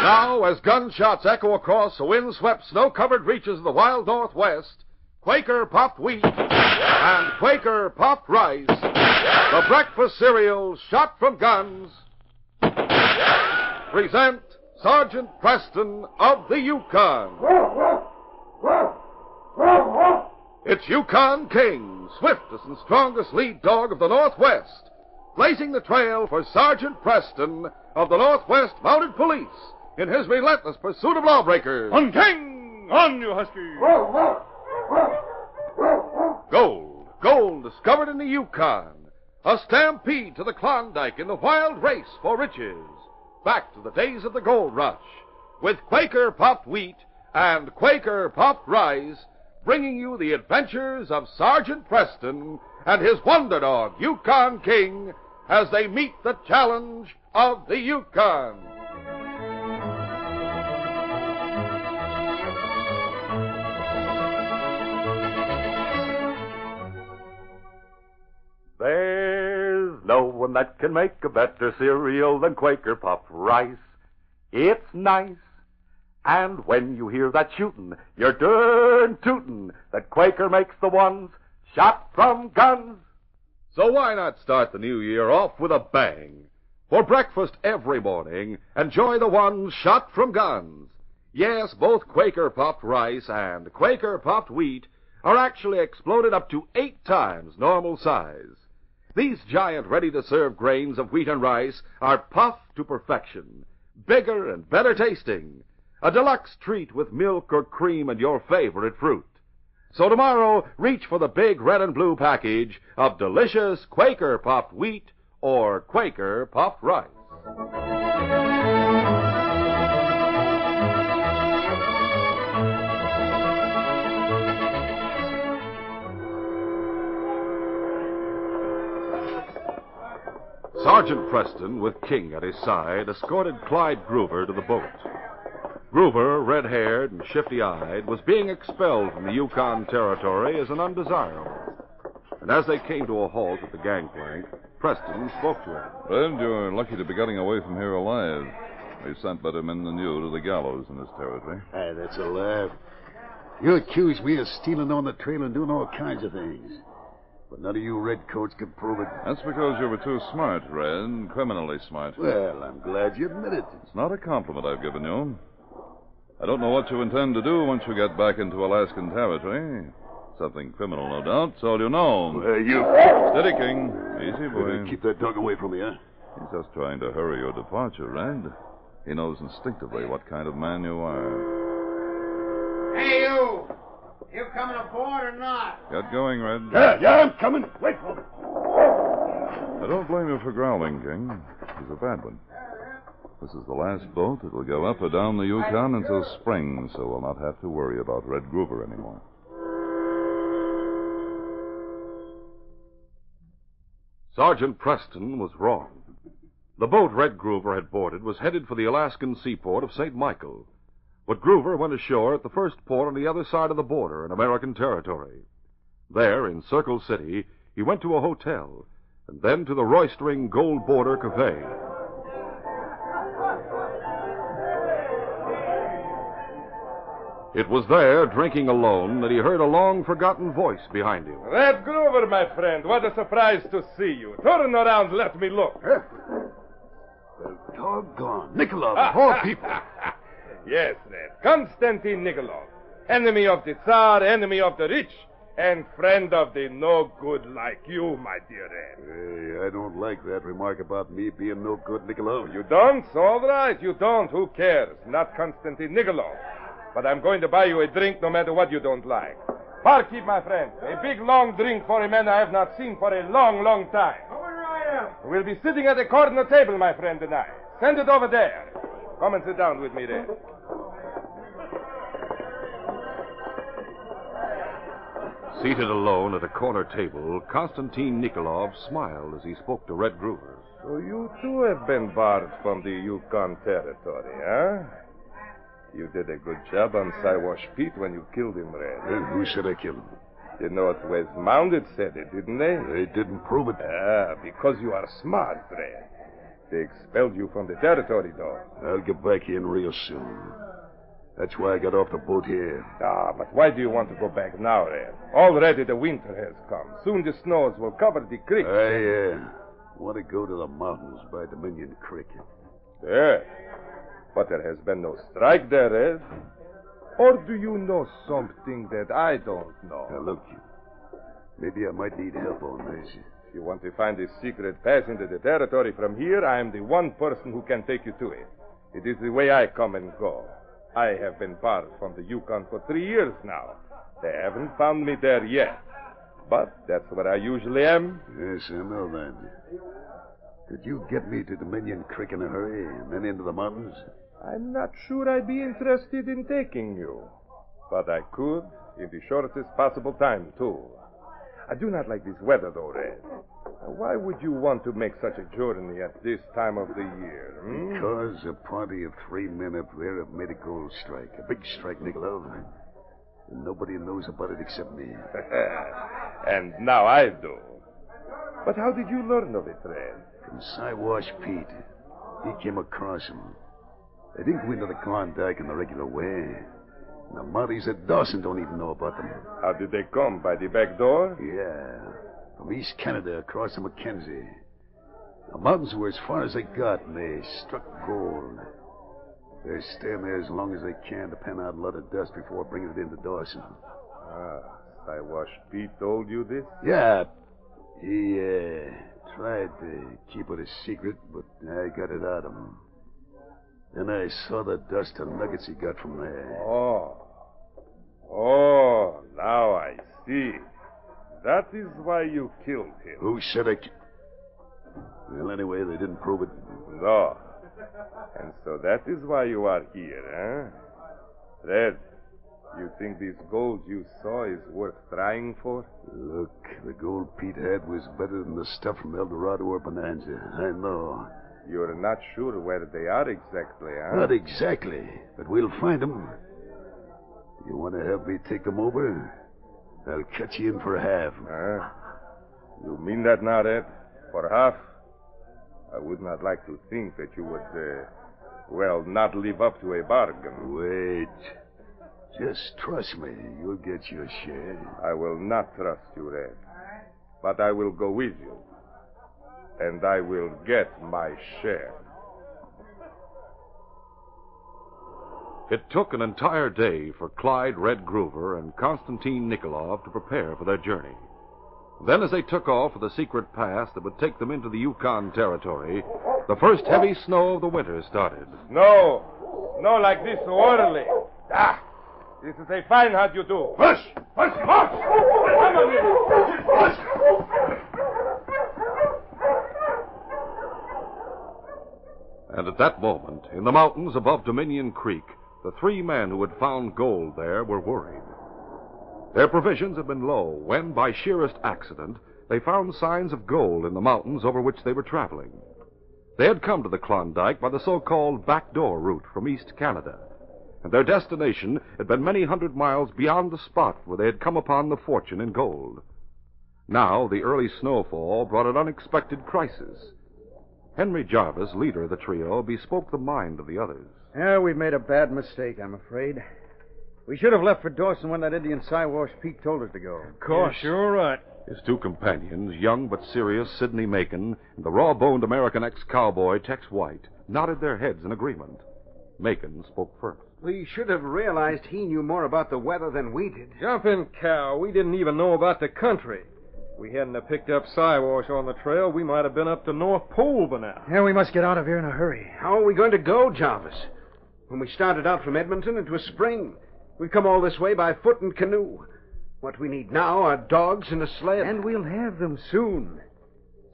Now, as gunshots echo across the wind-swept, snow-covered reaches of the wild Northwest, Quaker Puffed Wheat and Quaker Puffed Rice, the breakfast cereal shot from guns, present Sergeant Preston of the Yukon. It's Yukon King, swiftest and strongest lead dog of the Northwest, blazing the trail for Sergeant Preston of the Northwest Mounted Police in his relentless pursuit of lawbreakers. On, King! On, you husky! Gold discovered in the Yukon. A stampede to the Klondike in the wild race for riches. Back to the days of the gold rush, with Quaker Puffed Wheat and Quaker Puffed Rice, bringing you the adventures of Sergeant Preston and his wonder dog, Yukon King, as they meet the challenge of the Yukon. There's no one that can make a better cereal than Quaker Puffed Rice. It's nice. And when you hear that shootin', you're darn tootin' that Quaker makes the ones shot from guns. So why not start the new year off with a bang? For breakfast every morning, enjoy the ones shot from guns. Yes, both Quaker Puffed Rice and Quaker Puffed Wheat are actually exploded up to 8 times normal size. These giant ready-to-serve grains of wheat and rice are puffed to perfection, bigger and better tasting, a deluxe treat with milk or cream and your favorite fruit. So tomorrow, reach for the big red and blue package of delicious Quaker Puffed Wheat or Quaker Puffed Rice. Sergeant Preston, with King at his side, escorted Clyde Gruver to the boat. Gruver, red-haired and shifty-eyed, was being expelled from the Yukon Territory as an undesirable. And as they came to a halt at the gangplank, Preston spoke to him. Friend, you're lucky to be getting away from here alive. We sent better men than you to the gallows in this territory. Hey, that's a laugh. You accuse me of stealing on the trail and doing all kinds of things. But none of you redcoats can prove it. That's because you were too smart, Red, criminally smart. Well, I'm glad you admit it. It's not a compliment I've given you. I don't know what you intend to do once you get back into Alaskan territory. Something criminal, no doubt. That's all you know. You... Steady, King. Easy, boy. Keep that dog away from me, huh? He's just trying to hurry your departure, Red. He knows instinctively what kind of man you are. Hey, you! You coming aboard or not? Get going, Red. Yeah, I'm coming. Wait for me. I don't blame you for growling, King. He's a bad one. This is the last boat that will go up or down the Yukon until spring, so we'll not have to worry about Red Gruver anymore. Sergeant Preston was wrong. The boat Red Gruver had boarded was headed for the Alaskan seaport of St. Michael. But Gruver went ashore at the first port on the other side of the border in American territory. There, in Circle City, he went to a hotel, and then to the roistering Gold Border Cafe. It was there, drinking alone, that he heard a long-forgotten voice behind him. Red Gruver, my friend, what a surprise to see you. Turn around, let me look. Well, doggone. Nikolov, of all people. Yes, Red. Konstantin Nikolov. Enemy of the Tsar, enemy of the rich, and friend of the no-good like you, my dear Red. Hey, I don't like that remark about me being no good, Nikolov. You don't? All right, you don't. Who cares? Not Konstantin Nikolov. But I'm going to buy you a drink no matter what you don't like. Barkeep, my friend. A big, long drink for a man I have not seen for a long, long time. Coming right up. We'll be sitting at a corner table, my friend and I. Send it over there. Come and sit down with me, Red. Seated alone at a corner table, Konstantin Nikolov smiled as he spoke to Red Gruver. So you too have been barred from the Yukon territory, huh? You did a good job on Siwash Pete when you killed him, Red. Who said I killed him? The Northwest Mounted said it, didn't they? They didn't prove it. Ah, because you are smart, Red. They expelled you from the territory, though. I'll get back in real soon. That's why I got off the boat here. Ah, but why do you want to go back now, Red? Already the winter has come. Soon the snows will cover the creek. I want to go to the mountains by Dominion Creek. There. But there has been no strike there, Red. Or do you know something that I don't know? Now, look, maybe I might need help on this. If you want to find a secret pass into the territory from here, I am the one person who can take you to it. It is the way I come and go. I have been barred from the Yukon for 3 years now. They haven't found me there yet. But that's where I usually am. Yes, I know that. Could you get me to Dominion Creek in a hurry and then into the mountains? I'm not sure I'd be interested in taking you. But I could in the shortest possible time, too. I do not like this weather, though, Red. Why would you want to make such a journey at this time of the year? Because a party of 3 men up there have made a gold strike. A big strike, Nikolov. And nobody knows about it except me. And now I do. But how did you learn of it, Red? From Siwash Pete. He came across him. They didn't go into the Klondike in the regular way. And the Mounties at Dawson don't even know about them. How did they come? By the back door? Yeah. From East Canada across the Mackenzie. The mountains were as far as they got, and they struck gold. They're staying there as long as they can to pen out a lot of dust before bringing it into Dawson. Siwash Pete told you this? Yeah. He tried to keep it a secret, but I got it out of him. Then I saw the dust and nuggets he got from there. Oh, now I see. That is why you killed him. Who said I... Well, anyway, they didn't prove it. No. And so that is why you are here, huh? Red, you think this gold you saw is worth trying for? Look, the gold Pete had was better than the stuff from El Dorado or Bonanza. I know. You're not sure where they are exactly, huh? Not exactly, but we'll find them. You want to help me take them over? I'll cut you in for half. You mean that now, Red? For half? I would not like to think that you would, not live up to a bargain. Wait. Just trust me. You'll get your share. I will not trust you, Red. But I will go with you. And I will get my share. It took an entire day for Clyde Red Gruver and Konstantin Nikolov to prepare for their journey. Then, as they took off for the secret pass that would take them into the Yukon Territory, the first heavy snow of the winter started. No like this so early. This is a fine hunt you do. Hush! And at that moment, in the mountains above Dominion Creek, the 3 men who had found gold there were worried. Their provisions had been low when, by sheerest accident, they found signs of gold in the mountains over which they were traveling. They had come to the Klondike by the so-called backdoor route from East Canada, and their destination had been many hundred miles beyond the spot where they had come upon the fortune in gold. Now, the early snowfall brought an unexpected crisis. Henry Jarvis, leader of the trio, bespoke the mind of the others. Yeah, we've made a bad mistake, I'm afraid. We should have left for Dawson when that Indian Siwash Pete told us to go. Of course, you're right. His 2 companions, young but serious Sidney Macon and the raw-boned American ex-cowboy Tex White, nodded their heads in agreement. Macon spoke first. We should have realized he knew more about the weather than we did. Jumping cow, we didn't even know about the country. If we hadn't have picked up Siwash on the trail, we might have been up to North Pole by now. Yeah, we must get out of here in a hurry. How are we going to go, Jarvis? When we started out from Edmonton, it was spring. We've come all this way by foot and canoe. What we need now are dogs and a sled. And we'll have them soon.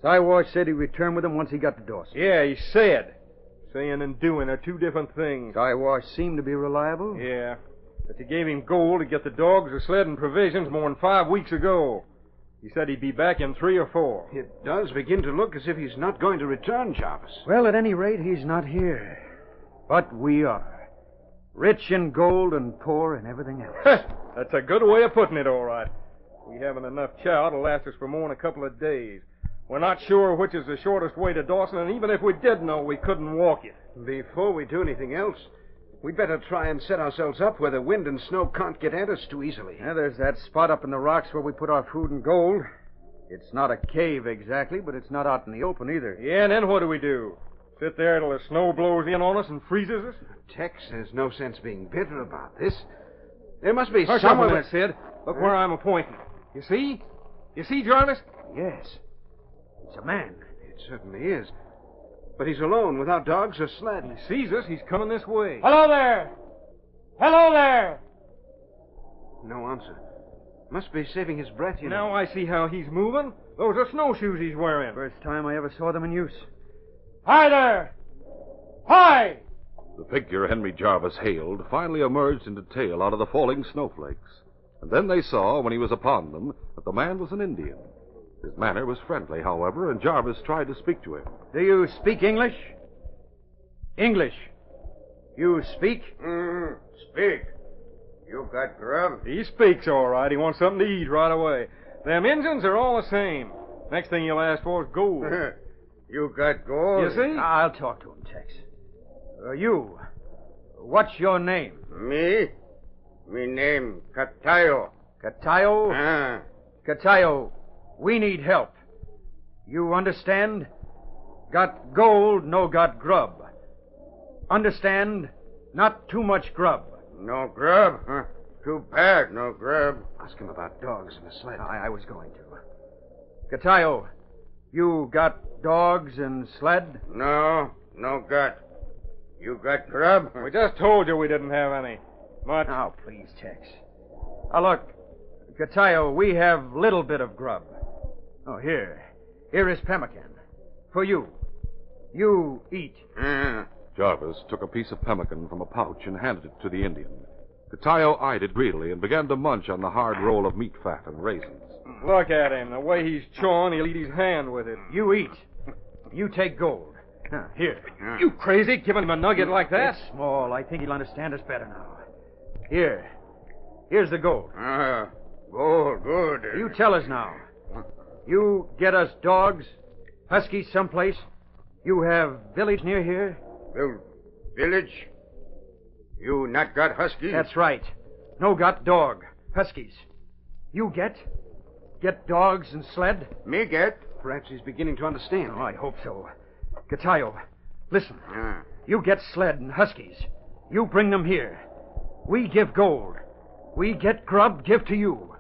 Siwash said he'd return with them once he got to Dawson. Yeah, he said. Saying and doing are 2 different things. Siwash seemed to be reliable. Yeah. But you gave him gold to get the dogs, the sled, and provisions more than 5 weeks ago. He said he'd be back in 3 or 4. It does begin to look as if he's not going to return, Jarvis. Well, at any rate, he's not here. But we are. Rich in gold and poor in everything else. That's a good way of putting it, all right. We haven't enough chow to last us for more than a couple of days. We're not sure which is the shortest way to Dawson, and even if we did know, we couldn't walk it. Before we do anything else, we'd better try and set ourselves up where the wind and snow can't get at us too easily. Yeah, there's that spot up in the rocks where we put our food and gold. It's not a cave exactly, but it's not out in the open either. Yeah, and then what do? Sit there till the snow blows in on us and freezes us? Tex, there's no sense being bitter about this. There must be Hush someone... up a minute, Sid. Look where I'm pointing. You see? You see, Jarvis? Yes. It's a man. It certainly is. But he's alone, without dogs or sled. He sees us. He's coming this way. Hello there! Hello there! No answer. Must be saving his breath, you know. Now I see how he's moving. Those are snowshoes he's wearing. First time I ever saw them in use. Hi there! Hi! The figure Henry Jarvis hailed finally emerged in detail out of the falling snowflakes. And then they saw, when he was upon them, that the man was an Indian. His manner was friendly, however, and Jarvis tried to speak to him. Do you speak English? English. You speak? Speak. You got grub? He speaks all right. He wants something to eat right away. Them Injuns are all the same. Next thing he'll ask for is gold. You got gold? You see? I'll talk to him, Tex. You. What's your name? Me? Me name Catayo. Catayo? Catayo, we need help. You understand? Got gold, no got grub. Understand? Not too much grub. No grub? Too bad, no grub. Ask him about dogs and a sled. I was going to. Catayo, you got dogs and sled? No got. You got grub? We just told you we didn't have any. Much. Now, please, Tex. Look, Catayo, we have little bit of grub. Oh, here. Here is pemmican. For you. You eat. Jarvis took a piece of pemmican from a pouch and handed it to the Indian. Catayo eyed it greedily and began to munch on the hard roll of meat fat and raisins. Look at him. The way he's chawing, he'll eat his hand with it. You eat. You take gold. Here. You crazy, giving him a nugget like that? It's small. I think he'll understand us better now. Here. Here's the gold. Gold, good. You tell us now. You get us dogs, huskies someplace. You have village near here? Village? You not got huskies? That's right. No got dog, huskies. You get dogs and sled? Me get. Perhaps he's beginning to understand. Oh, I hope so. Catayo, listen. You get sled and huskies. You bring them here. We give gold. We get grub, give to you.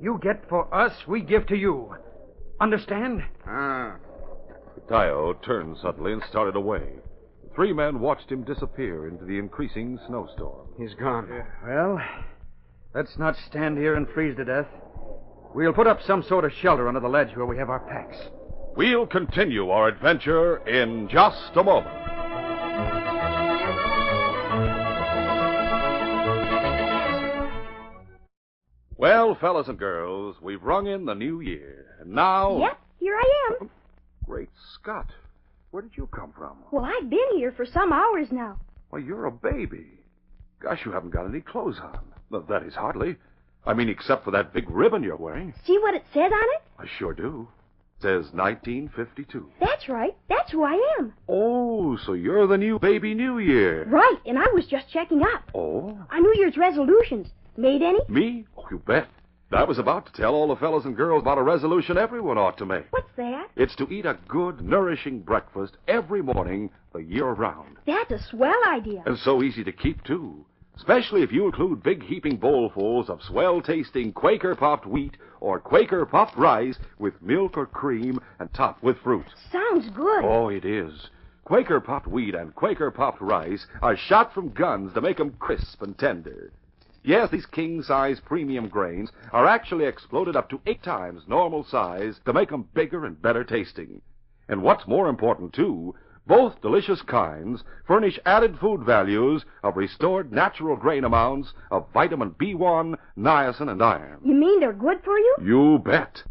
You get for us, we give to you. Understand? Catayo turned suddenly and started away. The three men watched him disappear into the increasing snowstorm. He's gone. Well, let's not stand here and freeze to death. We'll put up some sort of shelter under the ledge where we have our packs. We'll continue our adventure in just a moment. Well, fellas and girls, we've rung in the new year, and now... Yep, here I am. Great Scott. Where did you come from? Well, I've been here for some hours now. Why, you're a baby. Gosh, you haven't got any clothes on. That is hardly. I mean, except for that big ribbon you're wearing. See what it says on it? I sure do. It says 1952. That's right. That's who I am. Oh, so you're the new baby New Year. Right, and I was just checking up. Oh? Our New Year's resolutions. Made any? Me? Oh, you bet. I was about to tell all the fellas and girls about a resolution everyone ought to make. What's that? It's to eat a good, nourishing breakfast every morning the year round. That's a swell idea. And so easy to keep, too. Especially if you include big heaping bowlfuls of swell-tasting Quaker-popped wheat or Quaker-popped rice with milk or cream and topped with fruit. Sounds good. Oh, it is. Quaker-popped wheat and Quaker-popped rice are shot from guns to make 'em crisp and tender. Yes, these king-size premium grains are actually exploded up to 8 times normal size to make 'em bigger and better tasting. And what's more important, too, both delicious kinds furnish added food values of restored natural grain amounts of vitamin B1, niacin, and iron. You mean they're good for you? You bet.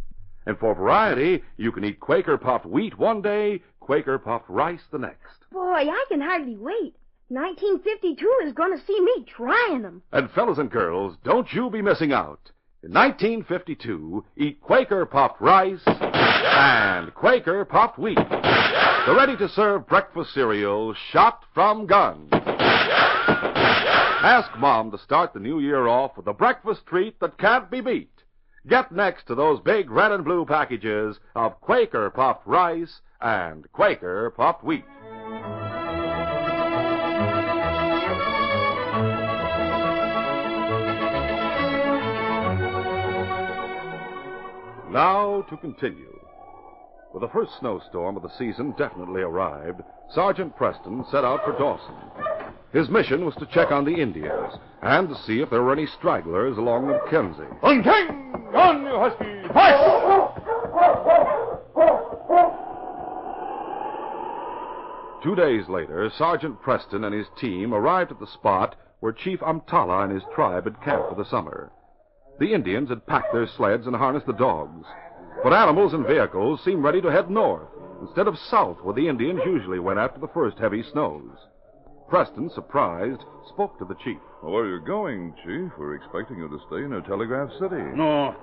And for variety, you can eat Quaker-popped wheat one day, Quaker-popped rice the next. Boy, I can hardly wait. 1952 is going to see me trying them. And fellas and girls, don't you be missing out. In 1952, eat Quaker Puffed Rice and Quaker Puffed Wheat, the ready-to-serve breakfast cereal shot from guns. Ask Mom to start the new year off with a breakfast treat that can't be beat. Get next to those big red and blue packages of Quaker Puffed Rice and Quaker Puffed Wheat. Now to continue. With the first snowstorm of the season definitely arrived, Sergeant Preston set out for Dawson. His mission was to check on the Indians and to see if there were any stragglers along the Mackenzie. On King! On, you husky! Hush! 2 days later, Sergeant Preston and his team arrived at the spot where Chief Amtala and his tribe had camped for the summer. The Indians had packed their sleds and harnessed the dogs, but animals and vehicles seemed ready to head north instead of south, where the Indians usually went after the first heavy snows. Preston, surprised, spoke to the chief. Well, where are you going, Chief? We're expecting you to stay in a telegraph city. No.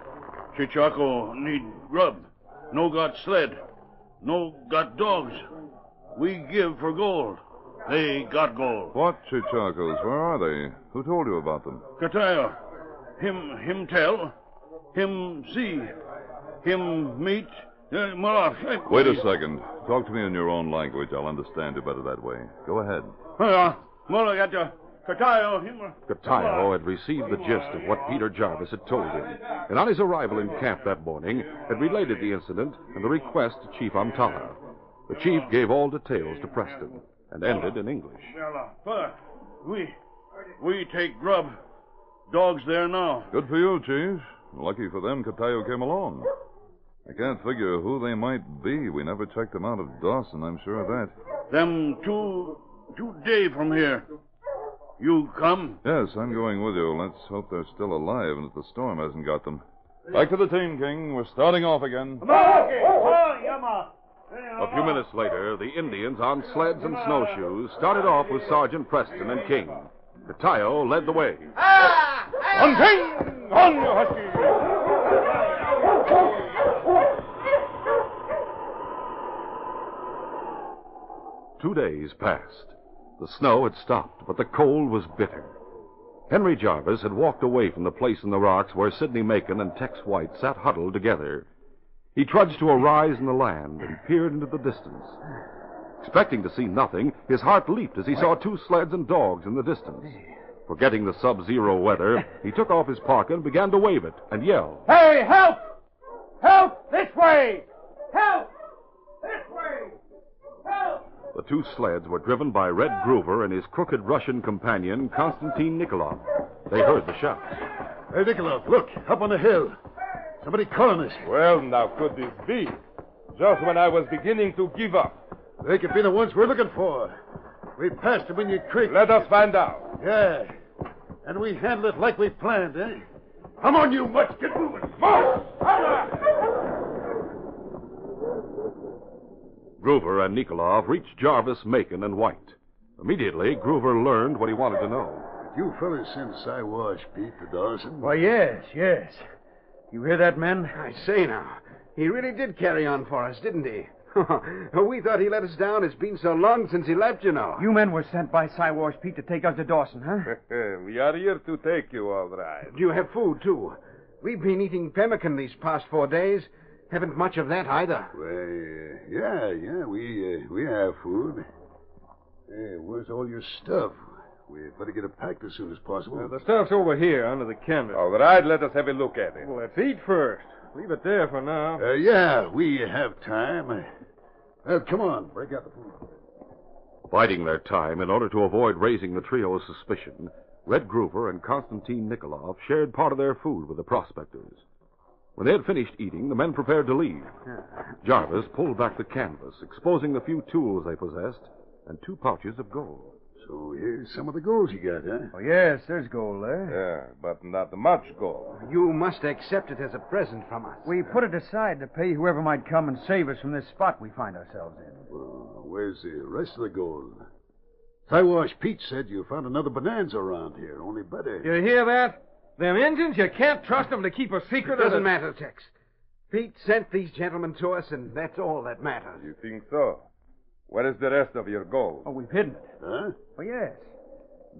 Chichaco need grub. No got sled. No got dogs. We give for gold. They got gold. What Chichacos? Where are they? Who told you about them? Catayo. Him tell. Him see. Him meet. Malaf. Wait a second. Talk to me in your own language. I'll understand you better that way. Go ahead. Catayo had received the gist of what Peter Jarvis had told him, and on his arrival in camp that morning had related the incident and the request to Chief Amtala. The chief gave all details to Preston and ended in English. We take grub. Dogs there now. Good for you, Chief. Lucky for them, Catayo came along. I can't figure who they might be. We never checked them out of Dawson, I'm sure of that. Them two day from here. You come? Yes, I'm going with you. Let's hope they're still alive and that the storm hasn't got them. Back to the team, King. We're starting off again. A few minutes later, the Indians on sleds and snowshoes started off with Sergeant Preston and King. Catayo led the way. On King! On, you husky! 2 days passed. The snow had stopped, but the cold was bitter. Henry Jarvis had walked away from the place in the rocks where Sidney Macon and Tex White sat huddled together. He trudged to a rise in the land and peered into the distance. Expecting to see nothing, his heart leaped as he saw 2 sleds and dogs in the distance. Forgetting the sub-zero weather, he took off his parka and began to wave it and yell. Hey, help! Help! This way! Help! This way! Help! The 2 sleds were driven by Red Gruver and his crooked Russian companion, Konstantin Nikolov. They heard the shouts. Hey, Nikolov, look, up on the hill. Somebody calling us. Well, now, could this be? Just when I was beginning to give up. They could be the ones we're looking for. We passed them in your creek. Let us find out. Yeah. And we handle it like we planned, eh? Come on, you mutts. Get moving. March! Gruver and Nikolov reached Jarvis, Macon, and White. Immediately, Gruver learned what he wanted to know. Did you fellas send Siwash Pete to Dawson? Why, yes. You hear that, men? I say now, he really did carry on for us, didn't he? We thought he let us down. It's been so long since he left, you know. You men were sent by Siwash Pete to take us to Dawson, huh? We are here to take you, all right. Do you have food, too? We've been eating pemmican these past 4 days. Haven't much of that either. Well, yeah, we have food. Hey, where's all your stuff? We'd better get it packed as soon as possible. The stuff's over here under the canvas. All right, let us have a look at it. Well, let's eat first. Leave it there for now. Yeah, we have time. Come on, break out the food. Biding their time in order to avoid raising the trio's suspicion, Red Gruver and Konstantin Nikolov shared part of their food with the prospectors. When they had finished eating, the men prepared to leave. Jarvis pulled back the canvas, exposing the few tools they possessed and 2 pouches of gold. So here's some of the gold you got, huh? Oh, yes, there's gold there. Yeah, but not much gold. You must accept it as a present from us. We put it aside to pay whoever might come and save us from this spot we find ourselves in. Well, where's the rest of the gold? Siwash Pete said you found another bonanza around here, only better. You hear that? Them Injuns, you can't trust them to keep a secret. Doesn't matter, Tex. Pete sent these gentlemen to us, and that's all that matters. You think so? Where is the rest of your gold? Oh, we've hidden it. Huh? Oh, yes.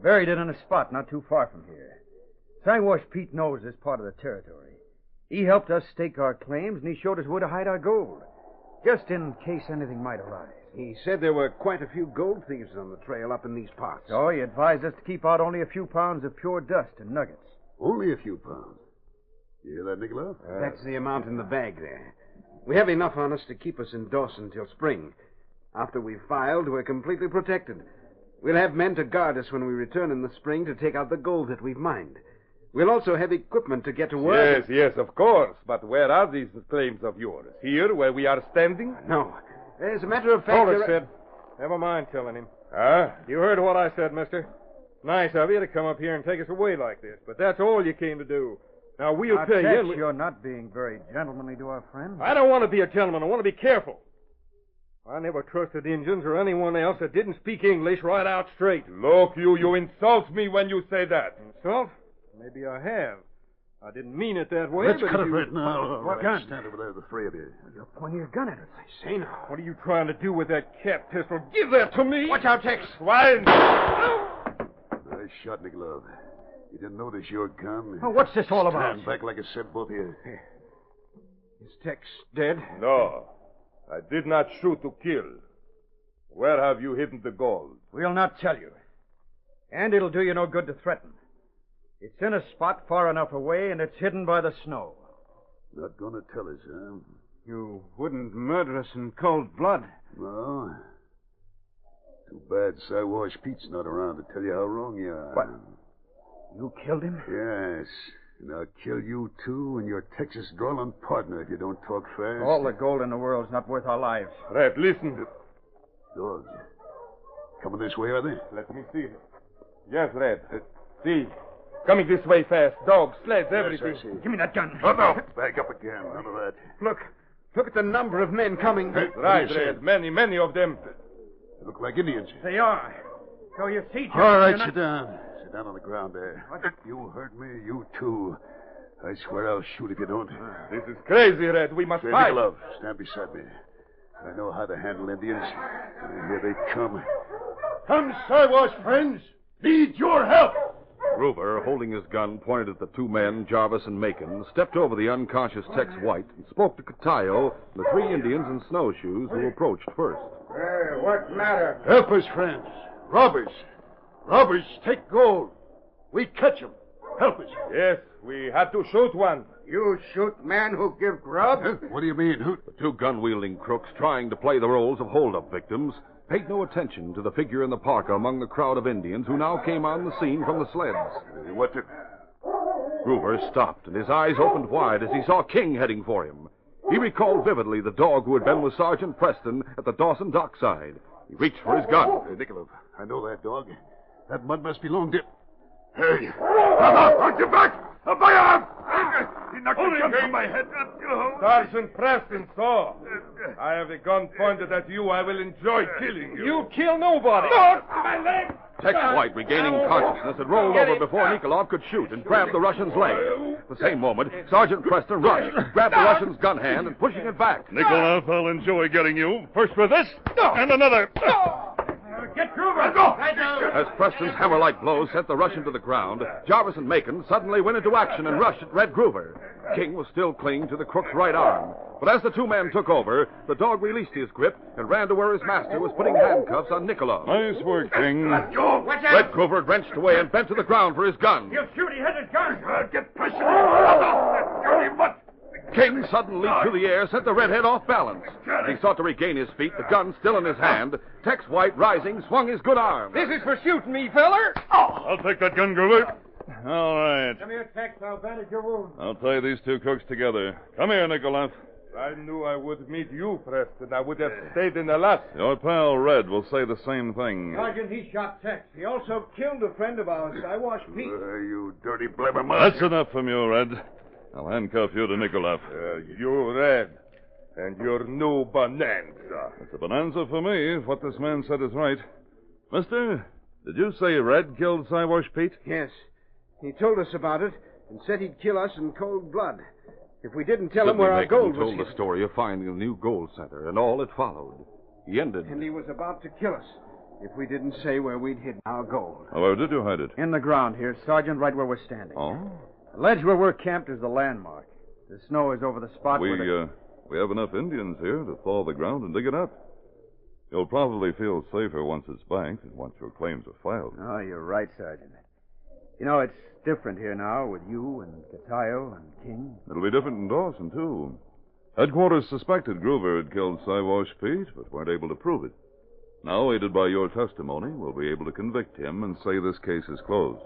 Buried it in a spot not too far from here. Siwash Pete knows this part of the territory. He helped us stake our claims, and he showed us where to hide our gold, just in case anything might arise. He said there were quite a few gold thieves on the trail up in these parts. So he advised us to keep out only a few pounds of pure dust and nuggets. Only a few pounds. You hear that, Nicola? That's the amount in the bag there. We have enough on us to keep us in Dawson till spring. After we've filed, we're completely protected. We'll have men to guard us when we return in the spring to take out the gold that we've mined. We'll also have equipment to get to work. Yes, of course. But where are these claims of yours? Here, where we are standing? No. As a matter of fact... Hold it, Sid. Never mind telling him. Huh? You heard what I said, mister. Nice of you to come up here and take us away like this, but that's all you came to do. Now, we'll pay Tex, you... you're not being very gentlemanly to our friend. I don't want to be a gentleman. I want to be careful. I never trusted Injuns or anyone else that didn't speak English right out straight. Look, you insult me when you say that. Insult? Maybe I have. I didn't mean it that way. Let's but cut it you... right now. What gun? Stand over there, the three of you. You're pointing your gun at us. I say now. What are you trying to do with that cat pistol? Give that to me! Watch out, Tex. Swine! Nice shot, Nicola. You didn't notice your gun. Oh, what's this all about? Stand back like I said, both of you. Is Tex dead? No. I did not shoot to kill. Where have you hidden the gold? We'll not tell you. And it'll do you no good to threaten. It's in a spot far enough away, and it's hidden by the snow. Not gonna tell us, huh? You wouldn't murder us in cold blood. No. Too bad Siwash Pete's not around to tell you how wrong you are. What? You killed him? Yes. And I'll kill you, too, and your Texas drawling partner if you don't talk fast. All the gold in the world's not worth our lives. Red, listen. Dogs. Coming this way, are they? Let me see. Yes, Red. See. Coming this way fast. Dogs, sleds, everything. Yes, I see. Give me that gun. Oh, no. Back up again. None of that. Look at the number of men coming. Right, Red. Many of them. They look like Indians. They are. So you see, Joe, All right, you're not... sit down. Sit down on the ground there. You heard me, you too. I swear I'll shoot if you don't. This is crazy, Red. We must Say, fight. Nikolov, stand beside me. I know how to handle Indians. And here they come. Come, Siwash friends. Need your help. Gruver, holding his gun pointed at the two men, Jarvis and Macon, stepped over the unconscious Tex White and spoke to Catayo and the three Indians in snowshoes who approached first. Hey, what matter? Help us, friends. Robbers. Robbers take gold. We catch 'em. Help us. Yes, we had to shoot one. You shoot men who give grub? What do you mean? Who? The two gun-wielding crooks, trying to play the roles of hold-up victims, paid no attention to the figure in the parka among the crowd of Indians who now came on the scene from the sleds. What the... Gruver stopped, and his eyes opened wide as he saw King heading for him. He recalled vividly the dog who had been with Sergeant Preston at the Dawson dockside. He reached for his gun. Nikolov, I know that dog. That mud must belong to... Hey. Watch your back. By arm. He knocked the gun from my head. Sergeant Preston saw. I have a gun pointed at you. I will enjoy killing you. You kill nobody. No, my leg! Tex White, regaining consciousness, had rolled over before Nikolov could shoot and grabbed the Russian's leg. At the same moment, Sergeant Preston rushed, grabbed the Russian's gun hand, and pushing it back. Nikolov, I'll enjoy getting you. First with this, and another. Get Gruver. Go. As Preston's hammer-like blows sent the Russian to the ground, Jarvis and Macon suddenly went into action and rushed at Red Gruver. King was still clinging to the crook's right arm. But as the two men took over, the dog released his grip and ran to where his master was putting handcuffs on Nikolov. Nice work, King. Red Gruver wrenched away and bent to the ground for his gun. He'll shoot. He has his gun. Get pressure. Dirty mutt. King suddenly leaped through the air, sent the redhead off balance. As he sought to regain his feet, the gun still in his hand, Tex White, rising, swung his good arm. This is for shooting me, feller. I'll take that gun, Gruver. All right. Come here, Tex. I'll bandage your wound. I'll tie these two crooks together. Come here, Nikolov. I knew I would meet you, Preston. I would have stayed in the lot. Your pal Red will say the same thing. Sergeant, he shot Tex. He also killed a friend of ours, Siwash Pete. You dirty blabbermouth. That's enough from you, Red. I'll handcuff you to Nikolov. You, Red, and your new bonanza. It's a bonanza for me, if what this man said is right. Mister, did you say Red killed Siwash Pete? Yes. He told us about it, and said he'd kill us in cold blood if we didn't tell him Sidney where our Macon gold was told hidden. the story of finding the new gold center and all that followed. He ended... And he was about to kill us if we didn't say where we'd hidden our gold. Oh, where did you hide it? In the ground here, Sergeant, right where we're standing. Oh? The ledge where we're camped is the landmark. The snow is over the spot where We have enough Indians here to thaw the ground and dig it up. You'll probably feel safer once it's banked and once your claims are filed. Oh, you're right, Sergeant. You know, it's different here now with you and Catayo and King. It'll be different in Dawson, too. Headquarters suspected Gruver had killed Siwash Pete, but weren't able to prove it. Now, aided by your testimony, we'll be able to convict him and say this case is closed.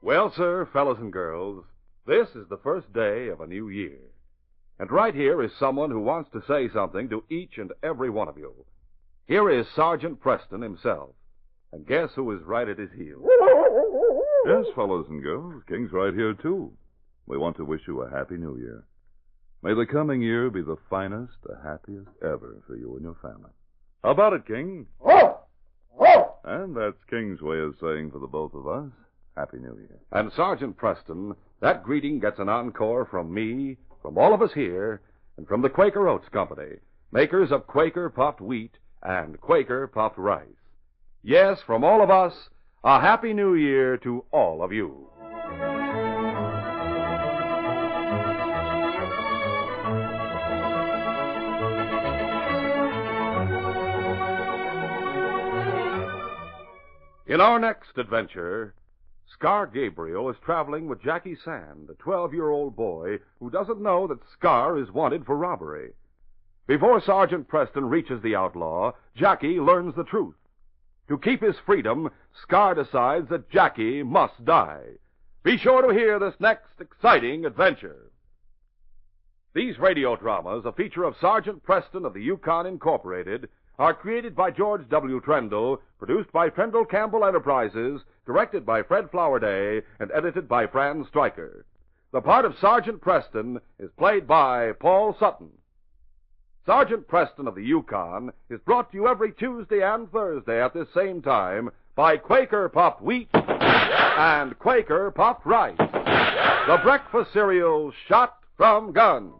Well, sir, fellas and girls, this is the first day of a new year. And right here is someone who wants to say something to each and every one of you. Here is Sergeant Preston himself. And guess who is right at his heels? Yes, fellows and girls, King's right here, too. We want to wish you a happy new year. May the coming year be the finest, the happiest ever for you and your family. How about it, King? And that's King's way of saying for the both of us, Happy New Year. And Sergeant Preston, that greeting gets an encore from me, from all of us here, and from the Quaker Oats Company, makers of Quaker puffed wheat and Quaker puffed rice. Yes, from all of us, a Happy New Year to all of you. In our next adventure, Scar Gabriel is traveling with Jackie Sand, a 12-year-old boy who doesn't know that Scar is wanted for robbery. Before Sergeant Preston reaches the outlaw, Jackie learns the truth. To keep his freedom, Scar decides that Jackie must die. Be sure to hear this next exciting adventure. These radio dramas, a feature of Sergeant Preston of the Yukon Incorporated, are created by George W. Trendle, produced by Trendle Campbell Enterprises, directed by Fred Flowerday, and edited by Fran Stryker. The part of Sergeant Preston is played by Paul Sutton. Sergeant Preston of the Yukon is brought to you every Tuesday and Thursday at this same time by Quaker Puffed Wheat and Quaker Puffed Rice, the breakfast cereal shot from guns.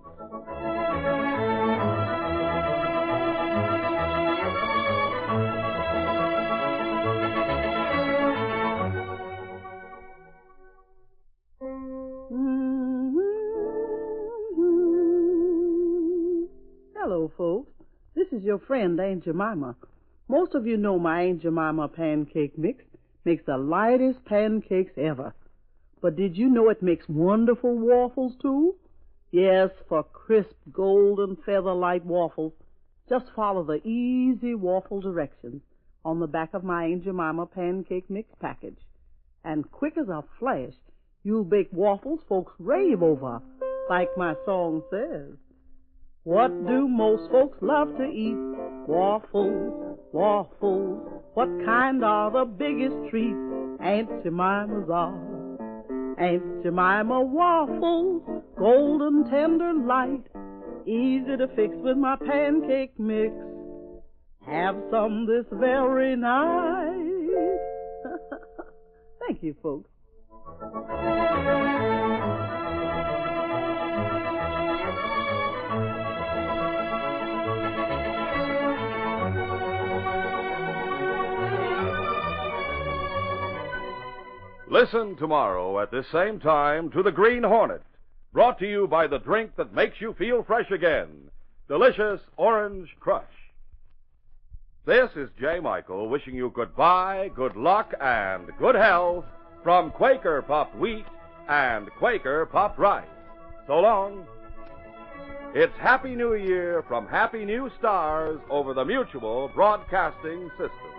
Hello, folks. This is your friend, Aunt Jemima. Most of you know my Aunt Jemima pancake mix makes the lightest pancakes ever. But did you know it makes wonderful waffles, too? Yes, for crisp, golden, feather-light waffles. Just follow the easy waffle directions on the back of my Aunt Jemima pancake mix package. And quick as a flash, you'll bake waffles folks rave over, like my song says. What do most folks love to eat? Waffles, waffles. What kind are the biggest treat? Aunt Jemima's are. Aunt Jemima waffles, golden, tender, light, easy to fix with my pancake mix. Have some this very night. Thank you, folks. Listen tomorrow at this same time to The Green Hornet, brought to you by the drink that makes you feel fresh again, Delicious Orange Crush. This is J. Michael wishing you goodbye, good luck, and good health from Quaker Puffed Wheat and Quaker Puffed Rice. So long. It's Happy New Year from Happy New Stars over the Mutual Broadcasting System.